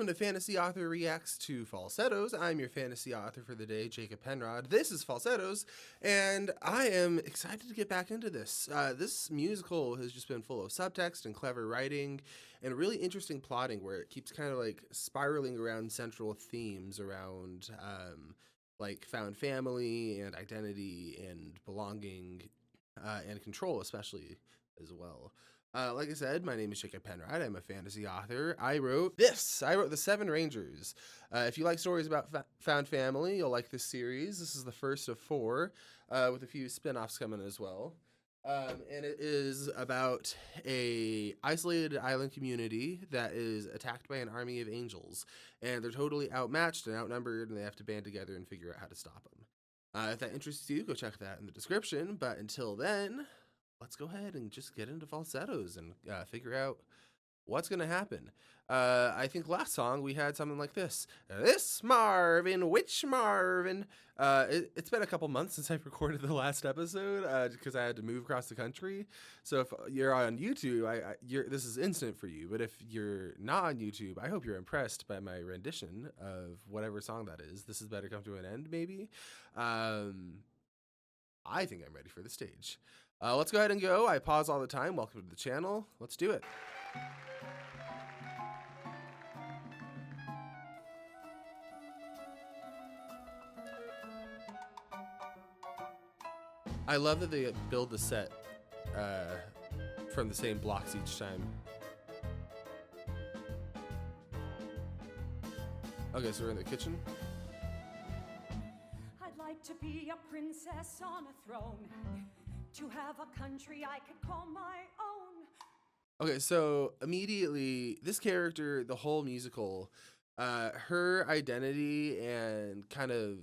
to Fantasy Author Reacts to Falsettos. I'm your fantasy author for the day, Jacob Penrod. This is Falsettos, and I am excited to get back into this. This musical has just been full of subtext and clever writing and really interesting plotting where it keeps kind of like spiraling around central themes around like found family and identity and belonging and control especially as well. Like I said, my name is Jacob Penrod. I'm a fantasy author. I wrote this. I wrote The Seven Rangers. If you like stories about found family, you'll like this series. This is the first of four, with a few spin-offs coming as well. And it is about a isolated island community that is attacked by an army of angels. And they're totally outmatched and outnumbered, and they have to band together and figure out how to stop them. If that interests you, go check that in the description. But until then, let's go ahead and just get into falsettos and figure out what's going to happen. I think last song we had something like this. This Marvin, which Marvin? It's been a couple months since I've recorded the last episode because I had to move across the country. So if you're on YouTube, this is instant for you. But if you're not on YouTube, I hope you're impressed by my rendition of whatever song that is. This is better come to an end, maybe. I think I'm ready for the stage. Let's go ahead and go. I pause all the time. Welcome to the channel. Let's do it. I love that they build the set from the same blocks each time. Okay, so we're in the kitchen. I'd like to be a princess on a throne. To have a country I could call my own. Okay, so immediately, this character, the whole musical, her identity and kind of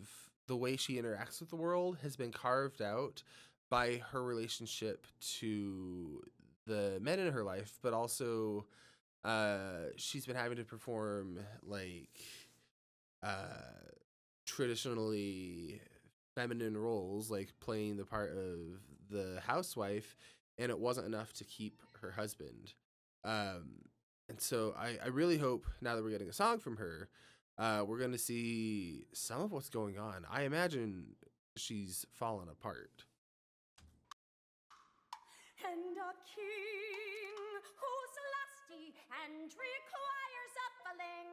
the way she interacts with the world has been carved out by her relationship to the men in her life, but also she's been having to perform like traditionally feminine roles, like playing the part of the housewife, and it wasn't enough to keep her husband. And so I really hope now that we're getting a song from her, we're going to see some of what's going on. I imagine she's fallen apart. And a king who's lusty and requires a fling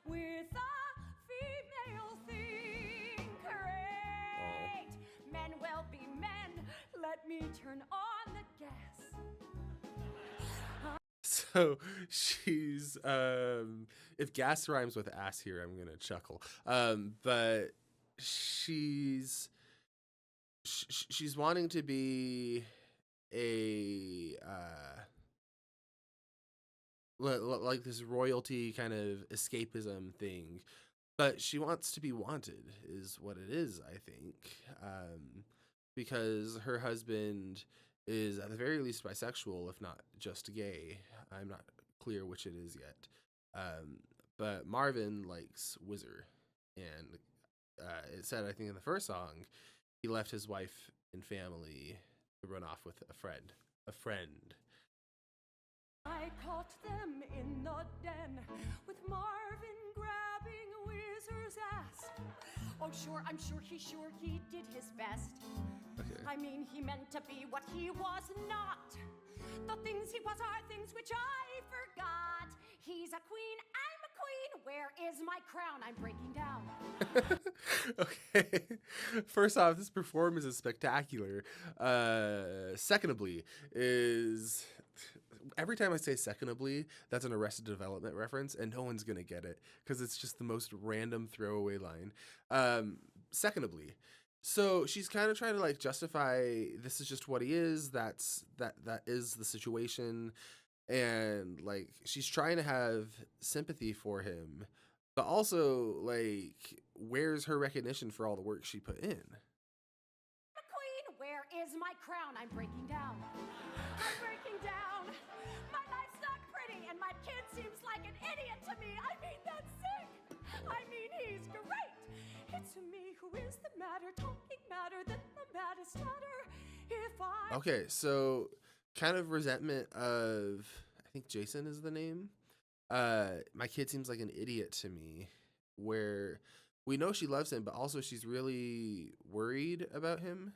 with a female thing. Great, men will be men. Let me turn on the gas. So she's if gas rhymes with ass here, I'm gonna chuckle. But she's wanting to be a like this royalty kind of escapism thing, but she wants to be wanted is what it is, I think, because her husband is at the very least bisexual, if not just gay. I'm not clear which it is yet. But Marvin likes Whizzer, and it said, I think in the first song, he left his wife and family to run off with a friend. I caught them in the den with Marvin grabbing Whizzer's ass. Oh, sure, I'm sure he did his best. Okay. I mean, he meant to be what he was not. The things he was are things which I forgot. He's a queen, I'm a queen. Where is my crown? I'm breaking down. Okay. First off, this performance is spectacular. Secondly, is every time I say secondly, that's an Arrested Development reference, and no one's gonna get it because it's just the most random throwaway line. Secondly, so she's kind of trying to like justify this is just what he is. That is the situation, and like she's trying to have sympathy for him, but also like where's her recognition for all the work she put in? McQueen, where is my crown? I'm breaking down. I'm breaking down. My life's not pretty, and my kid seems like an idiot to me. I mean, that's sick. I mean, he's great. It's me who is the matter, talking matter than the maddest matter. If I Okay, so kind of resentment of, I think Jason is the name. my kid seems like an idiot to me, where we know she loves him, but also she's really worried about him,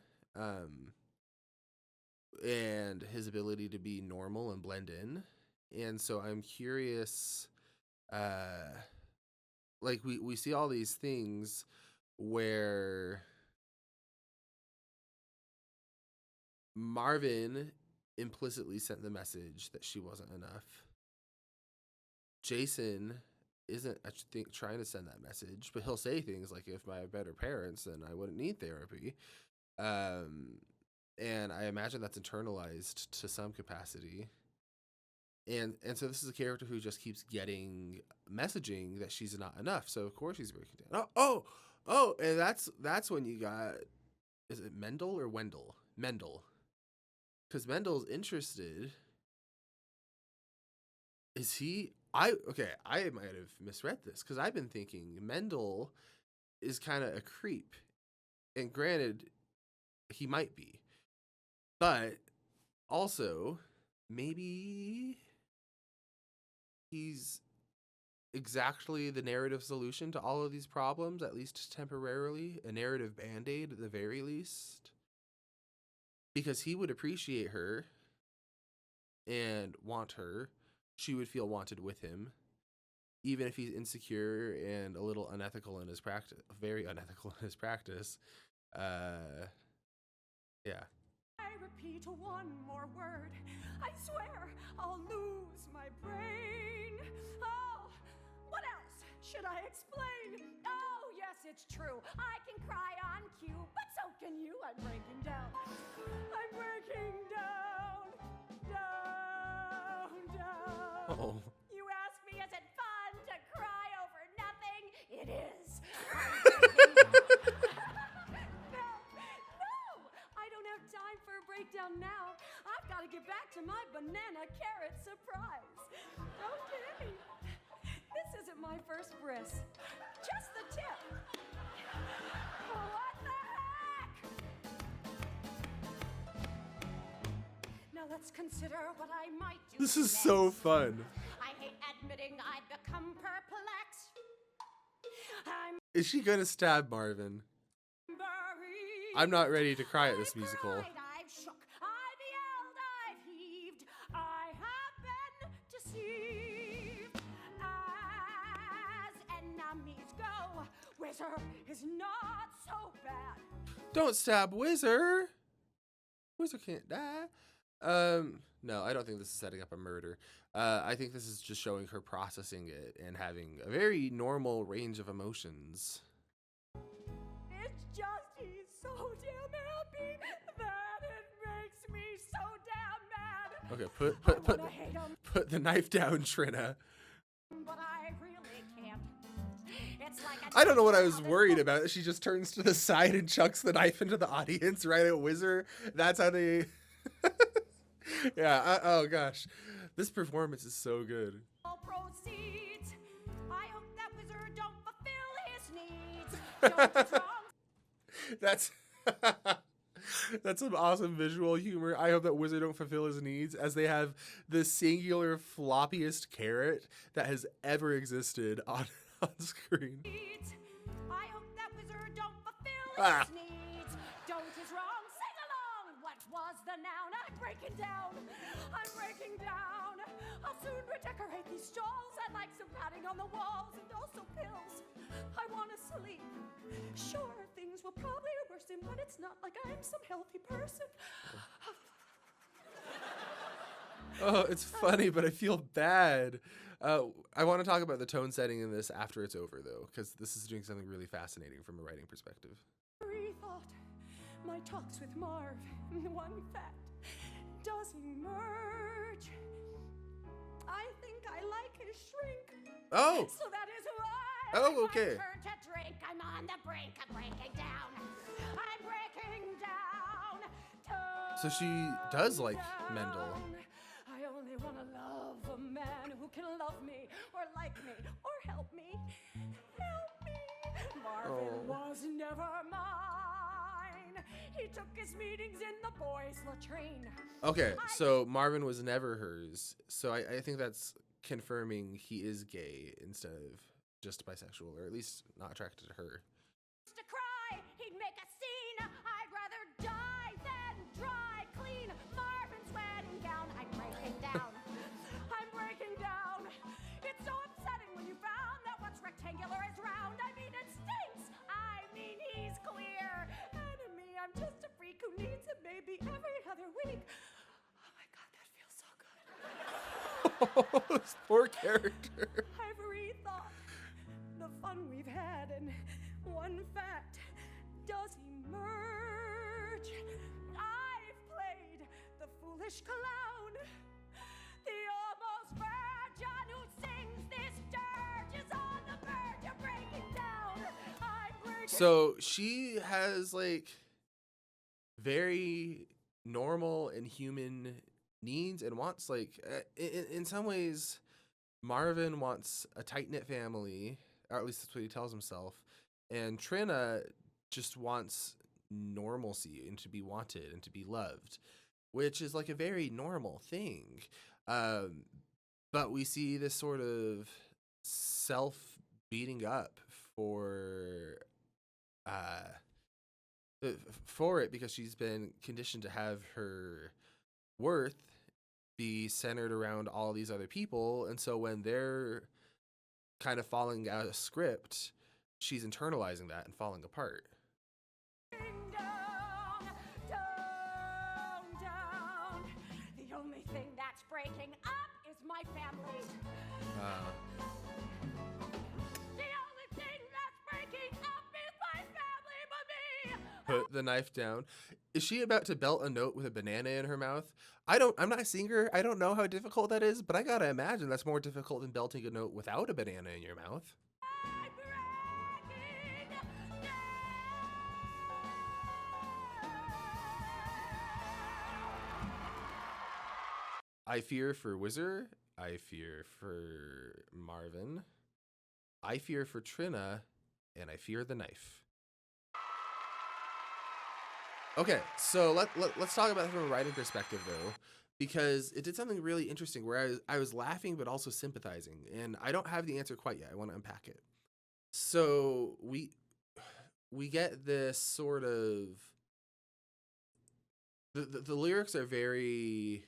and his ability to be normal and blend in. And so I'm curious, like we see all these things where Marvin implicitly sent the message that she wasn't enough. Jason isn't, I think, trying to send that message, but he'll say things like, if I had better parents, then I wouldn't need therapy. And I imagine that's internalized to some capacity. And so this is a character who just keeps getting messaging that she's not enough. So of course she's breaking down. Oh, and that's when you got, is it Mendel or Wendell? Mendel. Because Mendel's interested. Is he? I might have misread this, because I've been thinking Mendel is kind of a creep. And granted, he might be. But also, maybe he's exactly the narrative solution to all of these problems, at least temporarily. A narrative band-aid at the very least. Because he would appreciate her and want her. She would feel wanted with him, even if he's insecure and a little unethical in his practice, very unethical in his practice. Yeah. I repeat one more word. I swear I'll lose my brain. Oh, what else should I explain? Oh, yes, it's true. I can cry on cue, but so can you. I'm breaking down. I'm breaking down. Down. Oh. You ask me, is it fun to cry over nothing? It is. No, I don't have time for a breakdown now. I've got to get back to my banana carrot surprise. Okay. This isn't my first bris. Just the tip. What the heck? Now let's consider what I might do. This is next. so fun. I hate admitting I've become perplexed. I'm Is she gonna stab Marvin? buried. I'm not ready to cry at this musical. I've cried, I've shook, I've yelled, I've heaved. I have been deceived. As enemies go, Whizzer is not so bad. Don't stab Whizzer. Whizzer can't die. No, I don't think this is setting up a murder. I think this is just showing her processing it and having a very normal range of emotions. It's just he's so damn happy that it makes me so damn mad. Okay, I wanna hate him, put the knife down, Trina. but I really can't. It's like I don't know what I was worried about. She just turns to the side and chucks the knife into the audience right at Whizzer. That's how they... Yeah, oh gosh. This performance is so good. All proceeds. I hope that Whizzer don't fulfill his needs. Don't That's that's some awesome visual humor. I hope that Whizzer don't fulfill his needs, as they have the singular floppiest carrot that has ever existed on screen. I hope that Whizzer don't fulfill Ah. his needs. Don't is wrong. Sing along. What was the noun? I'm breaking down. I'm breaking down. I'll soon redecorate these stalls. I'd like some padding on the walls and also pills. I want to sleep. Sure, things will probably worsen, but it's not like I'm some healthy person. Oh, it's funny, but I feel bad. I want to talk about the tone setting in this after it's over, though, because this is doing something really fascinating from a writing perspective. Rethought my talks with Marv. One fact does emerge. I think I like his shrink. Oh, So that is why. Oh, okay. It's my turn to drink. I'm on the brink of breaking down. I'm breaking down. So she does like Mendel. I only want to love a man who can love me or like me or help me. Help me. Marvin was never mine. He took his meetings in the boys' latrine. Okay, so Marvin was never hers. So I think that's confirming he is gay instead of just bisexual, or at least not attracted to her. To cry, he'd make a scene. I'd rather die than dry clean Marvin's wedding gown. I'm breaking down. I'm breaking down. It's so upsetting when you found that what's rectangular is round. I mean, it stinks. I mean, he's clear enemy. I'm just a freak who needs a baby every other week. Oh my God, that feels so good. This poor character. I've rethought the fun we've had, and one fact does emerge. I've played the foolish clown, the almost virgin who sings this dirge is on the verge of breaking down. I'm breaking. So she has like very normal and human needs and wants, like in some ways Marvin wants a tight-knit family, or at least that's what he tells himself, and Trina just wants normalcy and to be wanted and to be loved, which is like a very normal thing. But we see this sort of self beating up for it because she's been conditioned to have her worth be centered around all these other people, and so when they're kind of falling out of script, she's internalizing that and falling apart. Down, down, down. The only thing that's breaking up is my family. The only thing that's breaking up is my family but me. Put the knife down. Is she about to belt a note with a banana in her mouth? I'm not a singer. I don't know how difficult that is, but I gotta imagine that's more difficult than belting a note without a banana in your mouth. I'm breaking down. I fear for Whizzer. I fear for Marvin. I fear for Trina, and I fear the knife. Okay, so let's talk about it from a writing perspective, though, because it did something really interesting where I was laughing but also sympathizing, and I don't have the answer quite yet. I want to unpack it. So we get this sort of the lyrics are very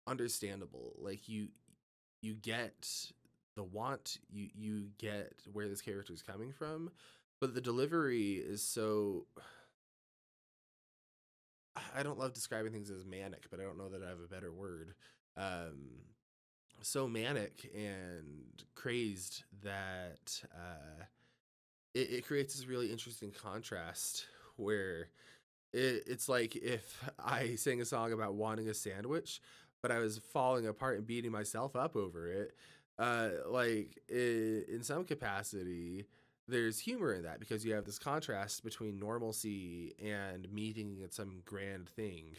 understandable. Like you get the want, you get where this character is coming from, but the delivery is so. I don't love describing things as manic, but I don't know that I have a better word. So manic and crazed that it creates this really interesting contrast where it's like if I sang a song about wanting a sandwich, but I was falling apart and beating myself up over it. In some capacity, there's humor in that because you have this contrast between normalcy and meeting at some grand thing.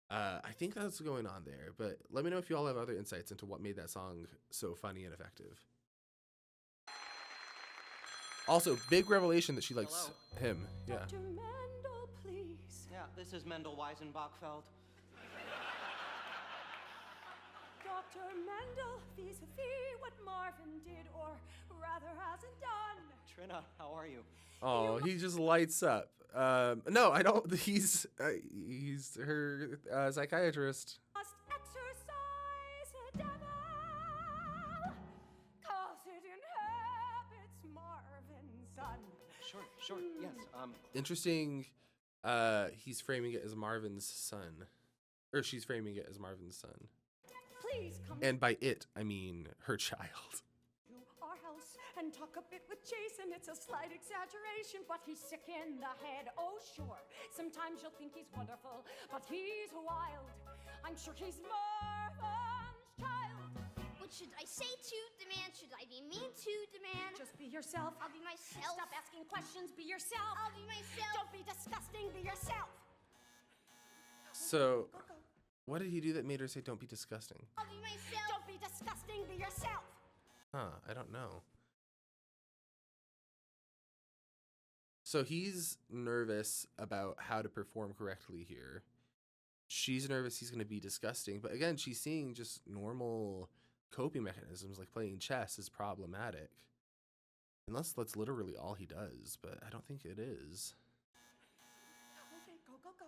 I think that's what's going on there, but let me know if you all have other insights into what made that song so funny and effective. Also, big revelation that she likes him. Yeah. Dr. Mendel, please. Yeah, this is Mendel Weisenbachfeld. Dr. Mendel, vis-a-vis what Marvin did, or rather hasn't done. Trina, how are you? Oh, he just lights up. No, I don't. He's her psychiatrist. Must exercise a devil, 'cause it inhabits Marvin's son. Sure, yes. Interesting. He's framing it as Marvin's son, or she's framing it as Marvin's son. Please come And by it, I mean her child. to our house and talk a bit with Jason. It's a slight exaggeration, but he's sick in the head. Oh, sure. Sometimes you'll think he's wonderful, but he's wild. I'm sure he's Marvin's child. What should I say to demand? Should I be mean to demand? Just be yourself. I'll be myself. Stop asking questions. Be yourself. I'll be myself. Don't be disgusting. Be yourself. So, Go, go. what did he do that made her say "Don't be disgusting"? I'll be myself. Don't be disgusting. Be yourself. Huh? I don't know. So he's nervous about how to perform correctly here. She's nervous he's going to be disgusting, but again, she's seeing just normal coping mechanisms like playing chess is problematic. Unless that's literally all he does, but I don't think it is. Okay, go, go, go.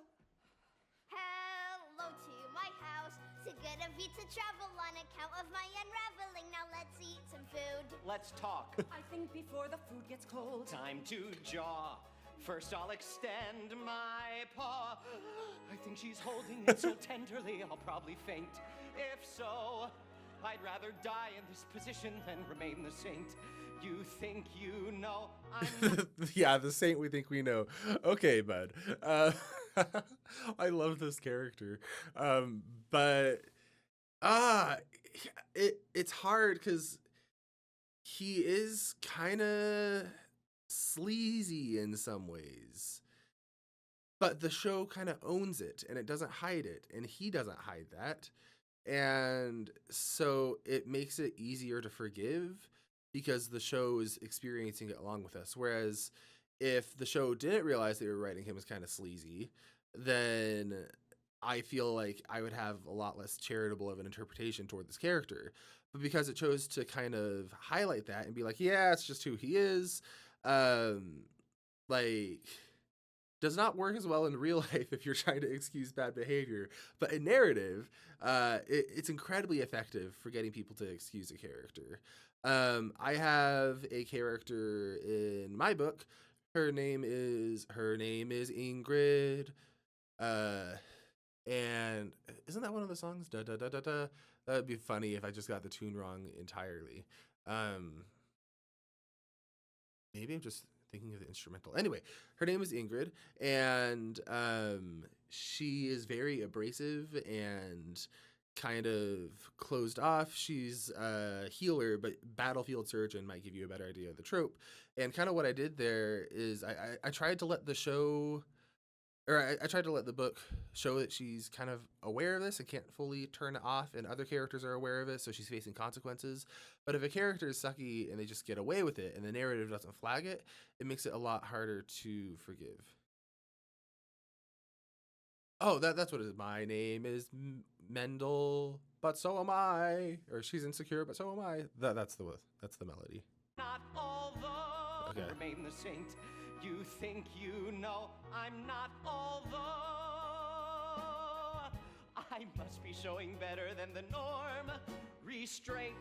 Hello to my house. So good of you to travel on account of my unraveling. Now let's eat some food. Let's talk. I think before the food gets cold. Time to jaw. First, I'll extend my paw. I think she's holding it so tenderly, I'll probably faint. If so, I'd rather die in this position than remain the saint. You think you know I'm... Yeah, the saint we think we know. Okay, bud. I love this character. But it's hard because he is kind of sleazy in some ways. But the show kind of owns it, and it doesn't hide it, and he doesn't hide that. And so it makes it easier to forgive because the show is experiencing it along with us. Whereas if the show didn't realize they were writing him as kind of sleazy, then I feel like I would have a lot less charitable of an interpretation toward this character. But because it chose to kind of highlight that and be like, yeah, it's just who he is, like, does not work as well in real life if you're trying to excuse bad behavior. But in narrative, it's incredibly effective for getting people to excuse a character. I have a character in my book. Her name is Ingrid. And isn't that one of the songs? Da da da da da. That would be funny if I just got the tune wrong entirely. Maybe I'm just thinking of the instrumental. Anyway, her name is Ingrid, and she is very abrasive and kind of closed off. She's a healer, but battlefield surgeon might give you a better idea of the trope. And kind of what I did there is I tried to let the show, or I tried to let the book show that she's kind of aware of this and can't fully turn it off, and other characters are aware of it, so she's facing consequences. But if a character is sucky and they just get away with it and the narrative doesn't flag it, it makes it a lot harder to forgive. Oh, that's what it is. My name is Mendel, but so am I. Or she's insecure, but so am I. That's the melody. Not although Okay. remain the saint. You think you know I'm not although. I must be showing better than the norm. Restraint.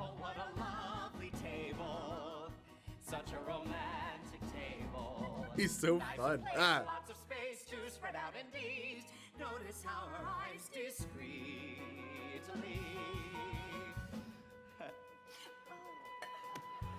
Oh, what a lovely table. Such a romantic table. He's so Nice fun. place, Ah. lots of space to spread out and eat. Notice how her eyes discreetly.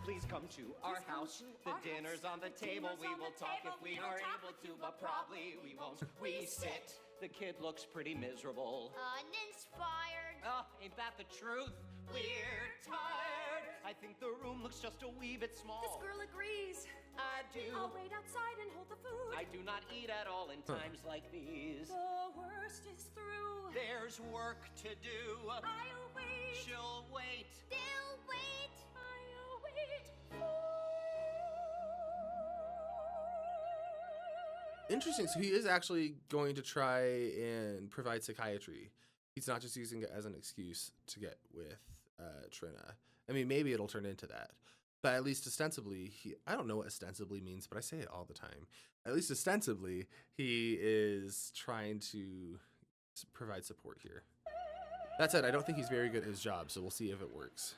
Please come to our house. The dinner's on the table. We will talk if we are able to, but probably we won't. We sit. The kid looks pretty miserable. Uninspired. Oh, ain't that the truth? We're tired. I think the room looks just a wee bit small. This girl agrees. I do. I'll wait outside and hold the food. I do not eat at all in times like these. The worst is through. There's work to do. I'll wait. She'll wait. They'll wait. I'll wait. Interesting. So he is actually going to try and provide psychiatry. He's not just using it as an excuse to get with Trina. I mean, maybe it'll turn into that. But at least ostensibly, I don't know what ostensibly means, but I say it all the time. At least ostensibly, he is trying to provide support here. That said, I don't think he's very good at his job, so we'll see if it works.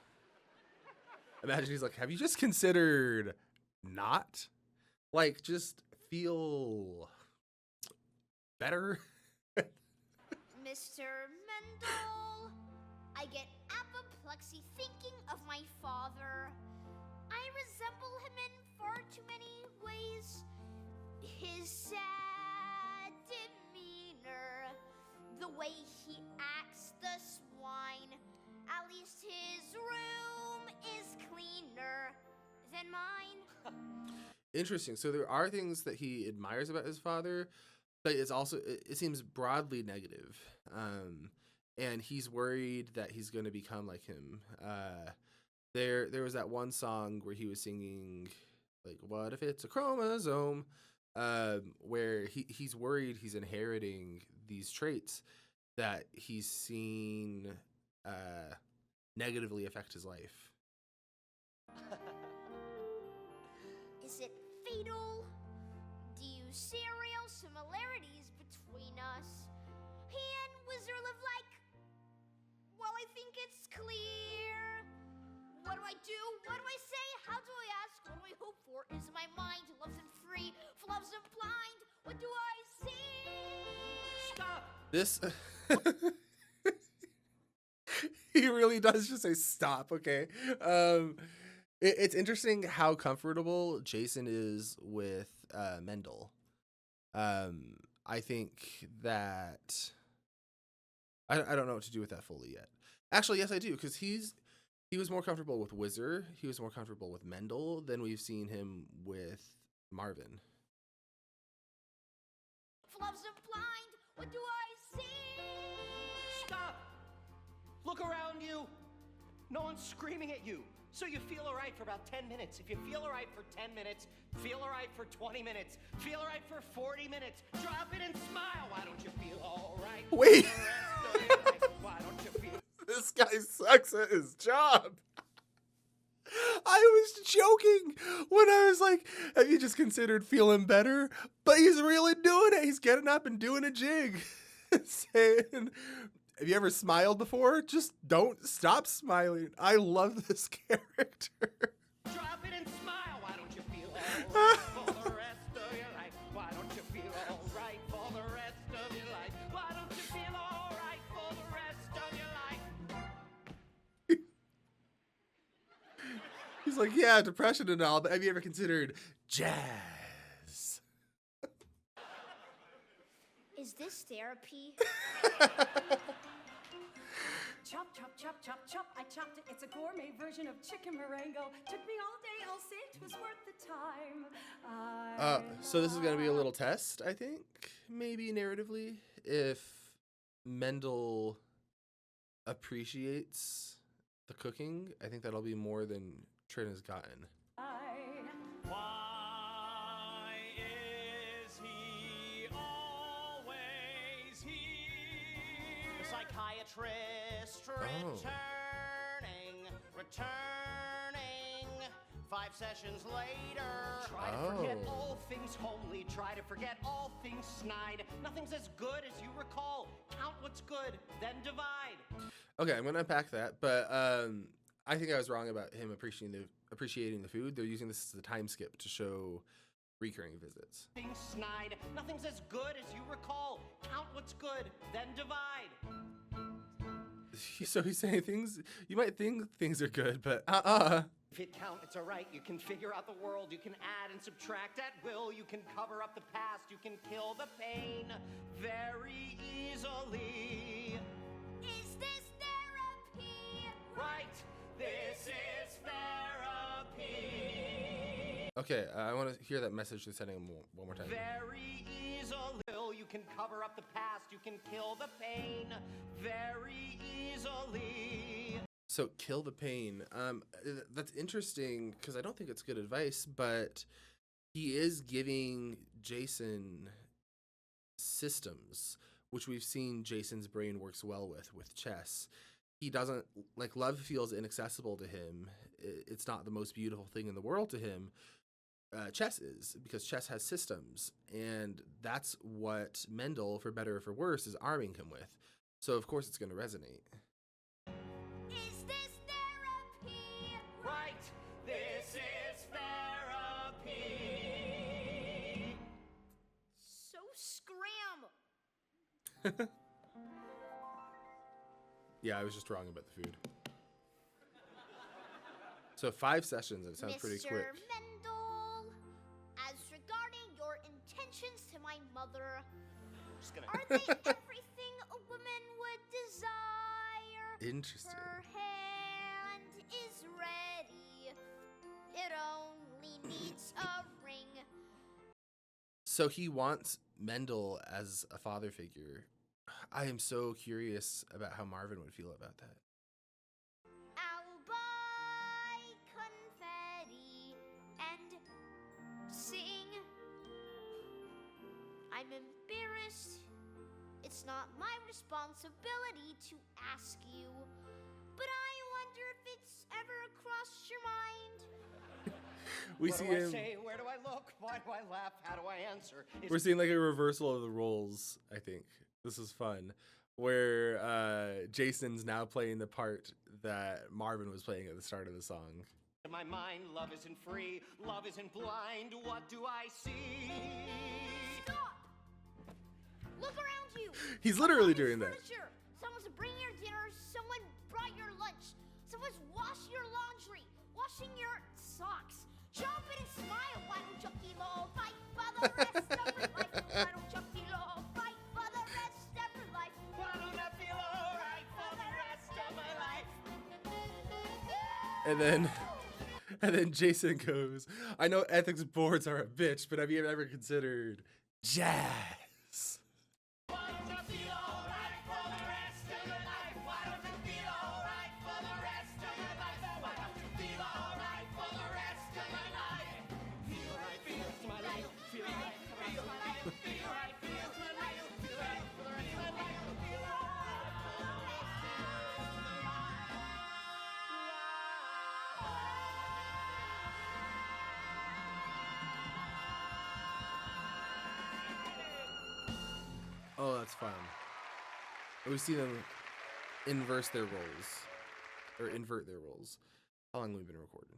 Imagine he's like, have you just considered not? Like, just feel better? Mr. Mendel, I get apoplexy thinking of my father. I resemble him in far too many ways. His sad demeanor, the way he acts the swine. At least his room is cleaner than mine. Interesting. So there are things that he admires about his father, but it's also, it seems broadly negative. And he's worried that he's going to become like him. There was that one song where he was singing, like, what if it's a chromosome? Where he's worried he's inheriting these traits. that he's seen negatively affect his life. Is it fatal? Do you see real similarities between us? He and Wizard live like, well, I think it's clear. What do I do? What do I say? How do I ask? What do I hope for? Is my mind loves and free? Loves and blind? What do I see? Stop! This he really does just say stop, okay? It's interesting how comfortable Jason is with Mendel. I think that I don't know what to do with that fully yet. Actually, yes, I do, because he was more comfortable with Whizzer. He was more comfortable with Mendel than we've seen him with Marvin. Loves and blind? What do I see? Stop! Look around you. No one's screaming at you. So you feel all right for about 10 minutes. If you feel all right for 10 minutes, feel all right for 20 minutes, feel all right for 40 minutes, drop it and smile. Why don't you feel all right? Wait. For the rest of your life? Why don't you feel... This guy sucks at his job. I was joking when I was like, have you just considered feeling better? But he's really doing it. He's getting up and doing a jig. Saying, have you ever smiled before? Just don't stop smiling. I love this character. Drop it and smile. Why don't you feel all right for the rest of your life? Why don't you feel all right for the rest of your life? Why don't you feel all right for the rest of your life? He's like, yeah, depression and all, but have you ever considered jazz? Is this therapy? Chop, chop, chop, chop, chop. I chopped it. It's a gourmet version of chicken marengo. Took me all day. I'll say it was worth the time. So this is going to be a little test, I think, maybe narratively. If Mendel appreciates the cooking, I think that'll be more than Trina's gotten. Why is he always here? The psychiatrist returning 5 sessions later. Try to forget all things homely, try to forget all things snide. Nothing's as good as you recall. Count what's good, then divide. Okay, I'm going to unpack that, but I think I was wrong about him appreciating the food. They're using this as a time skip to show recurring visits. Things snide. Nothing's as good as you recall. Count what's good, then divide. So he's saying things, you might think things are good, but If you count, it's all right. You can figure out the world. You can add and subtract at will. You can cover up the past. You can kill the pain very easily. Is this therapy? Right, this is therapy. Okay, I want to hear that message they're sending one more time. Very easily. You can cover up the past. You can kill the pain very easily. So kill the pain. That's interesting because I don't think it's good advice, but he is giving Jason systems, which we've seen Jason's brain works well with chess. He doesn't, like, love feels inaccessible to him. It's not the most beautiful thing in the world to him. Chess is, because chess has systems, and that's what Mendel, for better or for worse, is arming him with. So of course it's going to resonate. Is this therapy? Right, this is therapy. So scram. Yeah, I was just wrong about the food. So 5 sessions, it sounds pretty quick. Mr. Mendel, as regarding your intentions to my mother, Just gonna. are they everything a woman would desire? Interesting. Her hand is ready. It only needs a ring. So he wants Mendel as a father figure. I am so curious about how Marvin would feel about that. I'll buy confetti and sing. I'm embarrassed. it's not my responsibility to ask you. But I wonder if it's ever crossed your mind. We What see do I him. say? Where do I look? Why do I laugh? How do I answer? We're seeing like a reversal of the roles. I think this is fun, where Jason's now playing the part that Marvin was playing at the start of the song. In my mind, love isn't free, love isn't blind. What do I see? Stop! Look around you. He's literally Someone doing that. furniture. Someone's bringing your dinner. Someone brought your lunch. Someone's washed your laundry. Washing your socks. Jump in and smile. Why don't you feel all right for the rest of your life? Why don't you feel all right for the rest of your life? Why don't I feel alright for the rest of my life? And then Jason goes, I know ethics boards are a bitch, but have you ever considered jazz? Why don't I feel alright for the rest of your life? Why don't you feel alright for the rest of your life? Why don't you feel alright for the rest of my life? Feel right, feels my life. Feel right, feel my life. Feel right, feels my life. Feel right for the rest of my life. Feel alright for the rest of my life. Oh, that's fun. We see them inverse their roles, or invert their roles. How long have we been recording?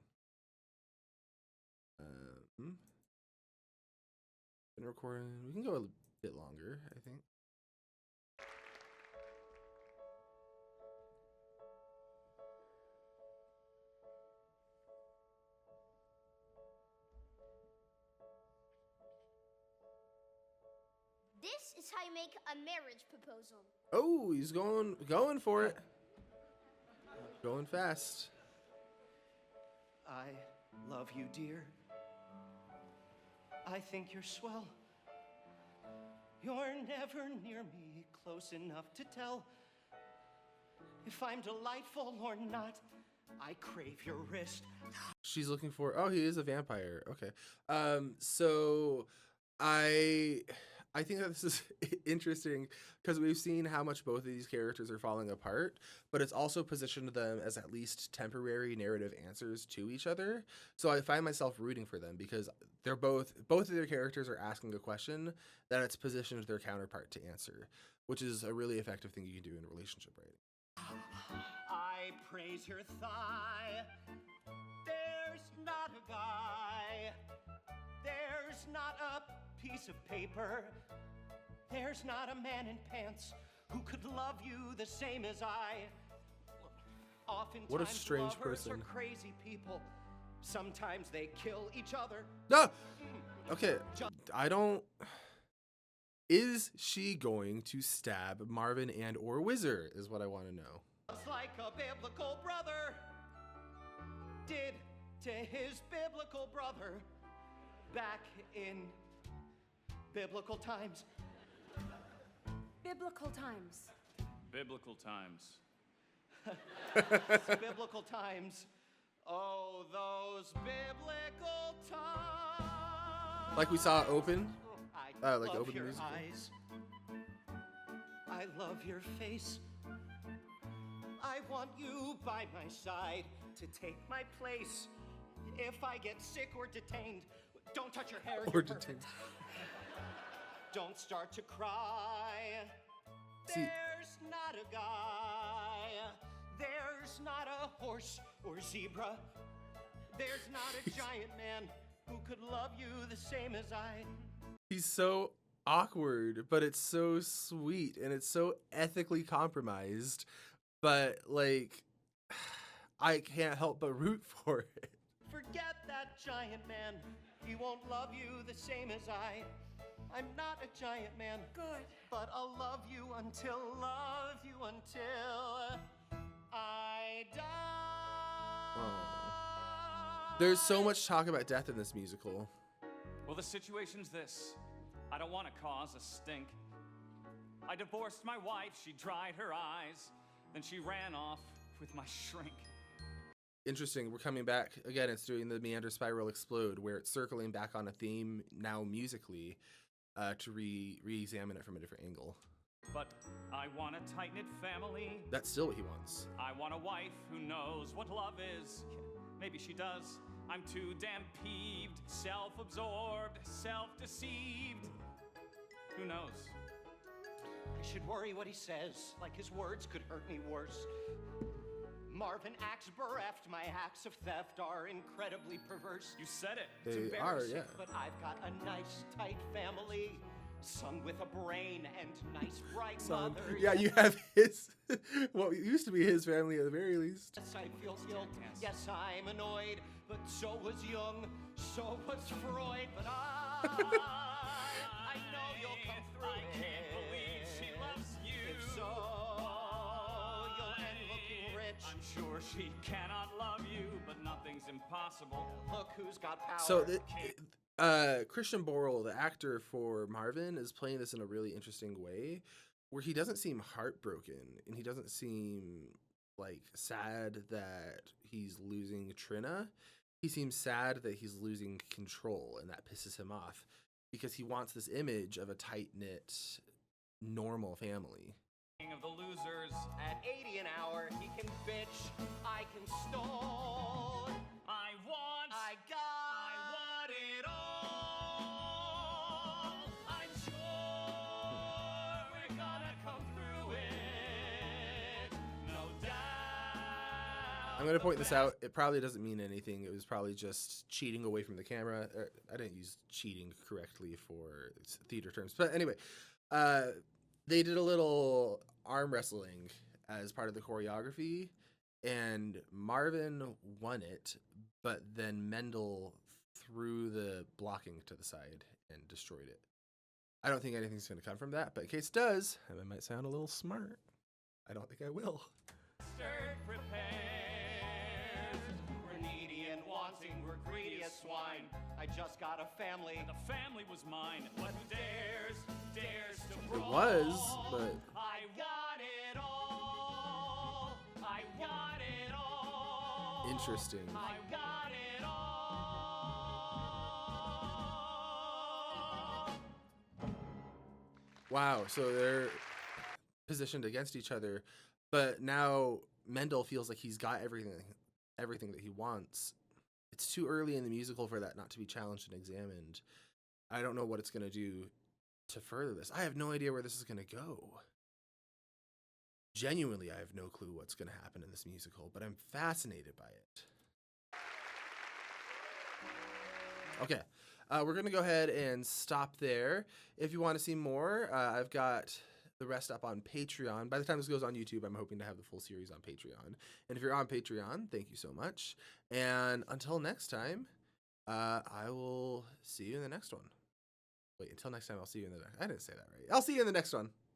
Been recording. We can go a bit longer, I think. This is how you make a marriage proposal. Oh, he's going for it. Going fast. I love you, dear. I think you're swell. You're never near me, close enough to tell if I'm delightful or not. I crave your wrist. She's looking for. Oh, he is a vampire. Okay. So I think that this is interesting because we've seen how much both of these characters are falling apart, but it's also positioned them as at least temporary narrative answers to each other. So I find myself rooting for them because they're both of their characters are asking a question that it's positioned their counterpart to answer, which is a really effective thing you can do in a relationship writing. I praise your thigh. There's not a guy. There's not a piece of paper. There's not a man in pants who could love you the same as I. Oftentimes, What a strange lovers person. are crazy people. Sometimes they kill each other. No. Okay. I don't. Is she going to stab Marvin and or Whizzer? Is what I want to know. Just like a biblical brother did to his biblical brother back in biblical times. Biblical times. Biblical times. Biblical times. Oh, those biblical times. Like we saw open. I Like love open your musical. eyes. I love your face. I want you by my side to take my place. If I get sick or detained, don't touch your hair. Or you're detained. perfect. Don't start to cry. See- There's not a guy. There's not a horse or zebra. There's not a giant man who could love you the same as I. He's so awkward, but it's so sweet and it's so ethically compromised. But like, I can't help but root for it. Forget that giant man. He won't love you the same as I. I'm not a giant man. Good. But I'll love you until I die. There's so much talk about death in this musical. Well, the situation's this. I don't want to cause a stink. I divorced my wife, she dried her eyes, then she ran off with my shrink. Interesting. We're coming back again. It's doing the meander spiral explode, where it's circling back on a theme now musically to re-examine it from a different angle. But I want a tight-knit family. That's still what he wants. I want a wife who knows what love is. Maybe she does. I'm too damn peeved, self-absorbed, self-deceived. Who knows? I should worry what he says, like his words could hurt me worse. Marvin acts bereft. My acts of theft are incredibly perverse. You said it. It's They are, embarrassing, yeah. But I've got a nice, tight family. Son with a brain and nice, bright Son. mother. Yeah, you have his, what used to be his family at the very least. Yes, I feel guilt. Yes, I'm annoyed. But so was Jung. So was Freud. But I know you'll come through I can't believe she loves you. If so, you'll end looking rich. I'm sure she cannot love you, but nothing's impossible. Look who's got power. So Christian Borle, the actor for Marvin, is playing this in a really interesting way where he doesn't seem heartbroken and he doesn't seem like sad that he's losing Trina. He seems sad that he's losing control, and that pisses him off because he wants this image of a tight-knit, normal family. King of the losers. At 80 an hour, he can bitch. I can stall. I want it all. I'm sure we're gonna come through it. No doubt. I'm going to point this out. It probably doesn't mean anything. It was probably just cheating away from the camera. I didn't use cheating correctly for theater terms. But anyway, they did a little arm wrestling as part of the choreography, and Marvin won it, but then Mendel threw the blocking to the side and destroyed it. I don't think anything's going to come from that, but in case it does, I might sound a little smart. I don't think I will. Stirred, prepared. We're needy and wanting, we're greedy as swine. I just got a family. The family was mine. What who dares to It brawl? was, but I want it all. I want it all. interesting. I got it all. Wow, so they're positioned against each other, but now Mendel feels like he's got everything that he wants. It's too early in the musical for that not to be challenged and examined. I don't know what it's going to do to further this. I have no idea where this is going to go. Genuinely, I have no clue what's going to happen in this musical, but I'm fascinated by it. Okay, we're going to go ahead and stop there. If you want to see more, I've got the rest up on Patreon. By the time this goes on YouTube, I'm hoping to have the full series on Patreon. And if you're on Patreon, thank you so much. And until next time, I will see you in the next one. Wait, until next time, I'll see you in the next... I didn't say that right. I'll see you in the next one.